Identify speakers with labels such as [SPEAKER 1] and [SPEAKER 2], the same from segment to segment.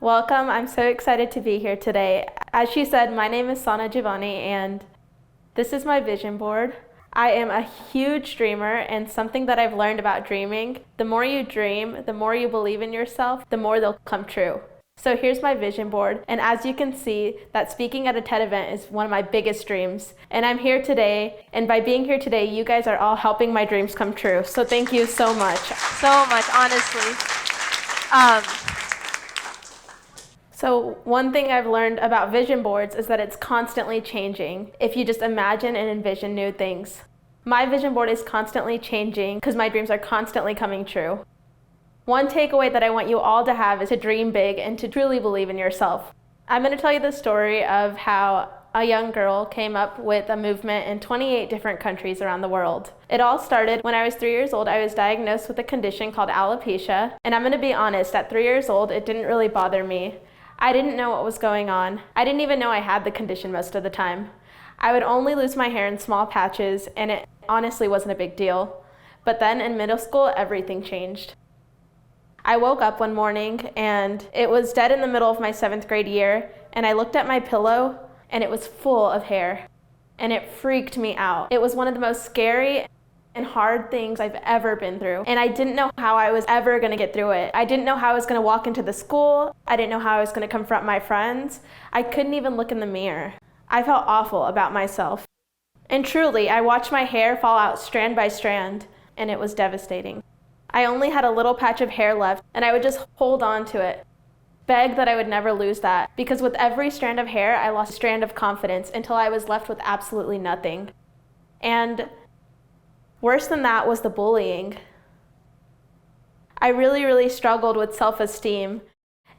[SPEAKER 1] Welcome. I'm so excited to be here today. As she said, my name is Sanah Jivani, and this is my vision board. I am a huge dreamer, and something that I've learned about dreaming, the more you dream, the more you believe in yourself, the more they'll come true. So here's my vision board, and as you can see, that speaking at a TED event is one of my biggest dreams. And I'm here today, and by being here today, you guys are all helping my dreams come true. So thank you so much.
[SPEAKER 2] So much, honestly.
[SPEAKER 1] So one thing I've learned about vision boards is that it's constantly changing if you just imagine and envision new things. My vision board is constantly changing because my dreams are constantly coming true. One takeaway that I want you all to have is to dream big and to truly believe in yourself. I'm going to tell you the story of how a young girl came up with a movement in 28 different countries around the world. It all started when I was 3 years old. I was diagnosed with a condition called alopecia, and I'm going to be honest, at 3 years old, it didn't really bother me. I didn't know what was going on. I didn't even know I had the condition most of the time. I would only lose my hair in small patches, and it honestly wasn't a big deal. But then in middle school, everything changed. I woke up one morning, and it was dead in the middle of my 7th grade year, and I looked at my pillow, and it was full of hair, and it freaked me out. It was one of the most scary and hard things I've ever been through. And I didn't know how I was ever gonna get through it. I didn't know how I was gonna walk into the school. I didn't know how I was gonna confront my friends. I couldn't even look in the mirror. I felt awful about myself. And truly, I watched my hair fall out strand by strand, and it was devastating. I only had a little patch of hair left, and I would just hold on to it. Beg that I would never lose that, because with every strand of hair, I lost a strand of confidence until I was left with absolutely nothing. And worse than that was the bullying. I really struggled with self-esteem.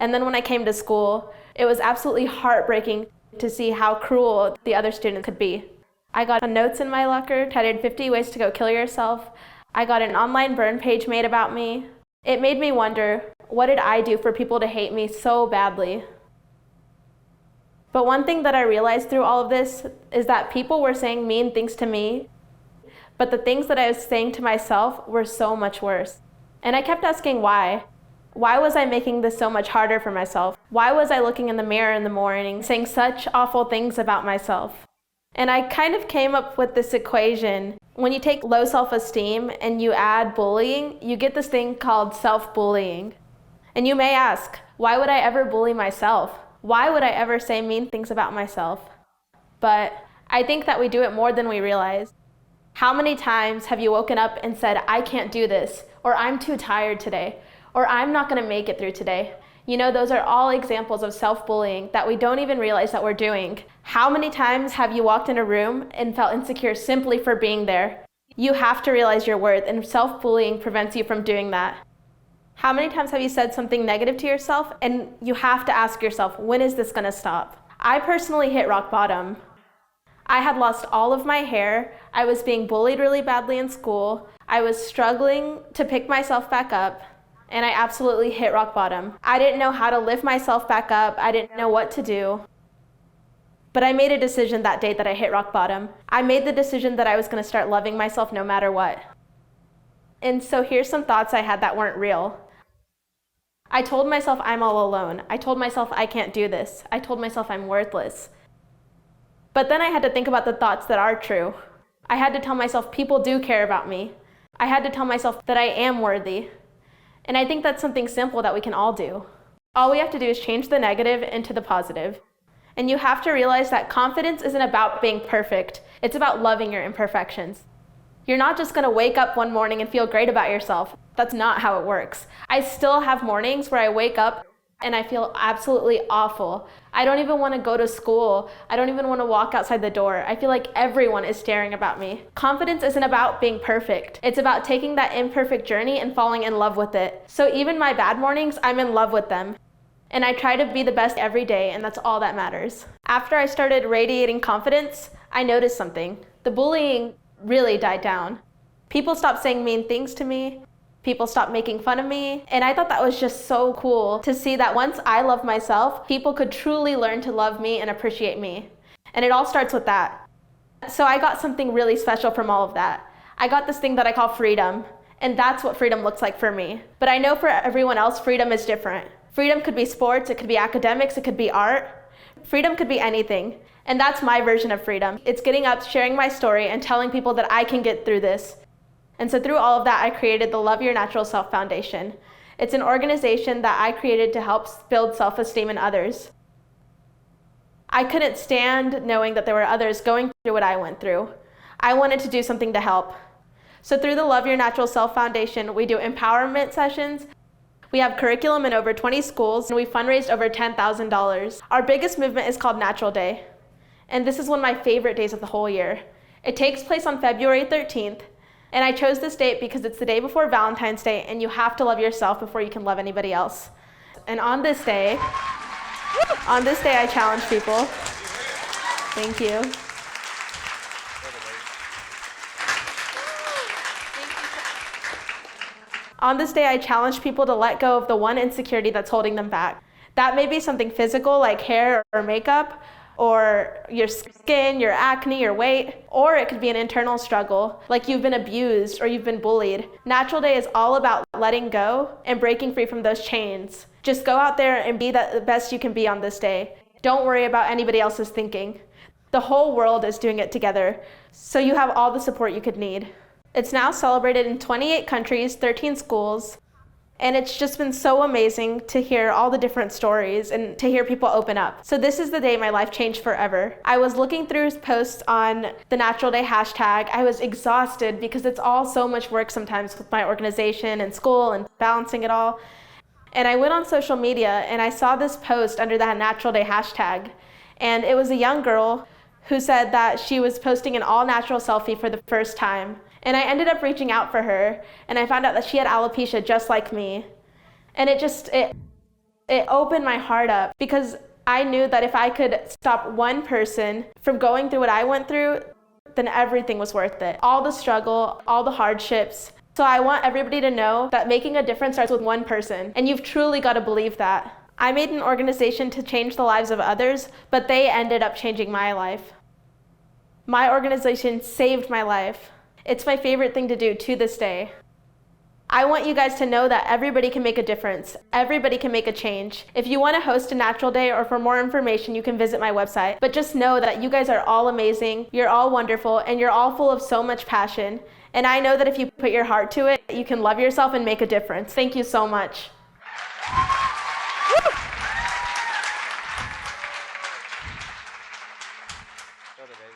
[SPEAKER 1] And then when I came to school, it was absolutely heartbreaking to see how cruel the other students could be. I got notes in my locker titled 50 Ways to Go Kill Yourself. I got an online burn page made about me. It made me wonder, what did I do for people to hate me so badly? But one thing that I realized through all of this is that people were saying mean things to me, but the things that I was saying to myself were so much worse. And I kept asking why. Why was I making this so much harder for myself? Why was I looking in the mirror in the morning saying such awful things about myself? And I kind of came up with this equation. When you take low self-esteem and you add bullying, you get this thing called self-bullying. And you may ask, why would I ever bully myself? Why would I ever say mean things about myself? But I think that we do it more than we realize. How many times have you woken up and said, I can't do this, or I'm too tired today, or I'm not gonna make it through today? You know, those are all examples of self-bullying that we don't even realize that we're doing. How many times have you walked in a room and felt insecure simply for being there? You have to realize your worth, and self-bullying prevents you from doing that. How many times have you said something negative to yourself, and you have to ask yourself, when is this gonna stop? I personally hit rock bottom. I had lost all of my hair. I was being bullied really badly in school. I was struggling to pick myself back up, and I absolutely hit rock bottom. I didn't know how to lift myself back up. I didn't know what to do. But I made a decision that day that I hit rock bottom. I made the decision that I was gonna start loving myself no matter what. And so here's some thoughts I had that weren't real. I told myself I'm all alone. I told myself I can't do this. I told myself I'm worthless. But then I had to think about the thoughts that are true. I had to tell myself people do care about me. I had to tell myself that I am worthy. And I think that's something simple that we can all do. All we have to do is change the negative into the positive. And you have to realize that confidence isn't about being perfect. It's about loving your imperfections. You're not just gonna wake up one morning and feel great about yourself. That's not how it works. I still have mornings where I wake up and I feel absolutely awful. I don't even want to go to school. I don't even want to walk outside the door. I feel like everyone is staring about me. Confidence isn't about being perfect. It's about taking that imperfect journey and falling in love with it. So even my bad mornings, I'm in love with them. And I try to be the best every day, and that's all that matters. After I started radiating confidence, I noticed something. The bullying really died down. People stopped saying mean things to me. People stopped making fun of me, and I thought that was just so cool to see that once I loved myself, people could truly learn to love me and appreciate me. And it all starts with that. So I got something really special from all of that. I got this thing that I call freedom, and that's what freedom looks like for me. But I know for everyone else, freedom is different. Freedom could be sports, it could be academics, it could be art. Freedom could be anything. And that's my version of freedom. It's getting up, sharing my story, and telling people that I can get through this. And so through all of that, I created the Love Your Natural Self Foundation. It's an organization that I created to help build self-esteem in others. I couldn't stand knowing that there were others going through what I went through. I wanted to do something to help. So through the Love Your Natural Self Foundation, we do empowerment sessions. We have curriculum in over 20 schools, and we fundraised over $10,000. Our biggest movement is called Natural Day. And this is one of my favorite days of the whole year. It takes place on February 13th. And I chose this date because it's the day before Valentine's Day, and you have to love yourself before you can love anybody else. And on this day, I challenge people. Thank you. On this day, I challenge people to let go of the one insecurity that's holding them back. That may be something physical like hair or makeup, or your skin, your acne, your weight, or it could be an internal struggle, like you've been abused or you've been bullied. Natural Day is all about letting go and breaking free from those chains. Just go out there and be the best you can be on this day. Don't worry about anybody else's thinking. The whole world is doing it together, so you have all the support you could need. It's now celebrated in 28 countries, 13 schools, and it's just been so amazing to hear all the different stories and to hear people open up. So this is the day my life changed forever. I was looking through posts on the Natural Day hashtag. I was exhausted because it's all so much work sometimes with my organization and school and balancing it all. And I went on social media and I saw this post under that Natural Day hashtag. And it was a young girl who said that she was posting an all-natural selfie for the first time. And I ended up reaching out for her, and I found out that she had alopecia just like me. And it opened my heart up, because I knew that if I could stop one person from going through what I went through, then everything was worth it. All the struggle, all the hardships. So I want everybody to know that making a difference starts with one person, and you've truly got to believe that. I made an organization to change the lives of others, but they ended up changing my life. My organization saved my life. It's my favorite thing to do to this day. I want you guys to know that everybody can make a difference. Everybody can make a change. If you want to host a Natural Day or for more information, you can visit my website. But just know that you guys are all amazing, you're all wonderful, and you're all full of so much passion. And I know that if you put your heart to it, you can love yourself and make a difference. Thank you so much.
[SPEAKER 3] Go to baby.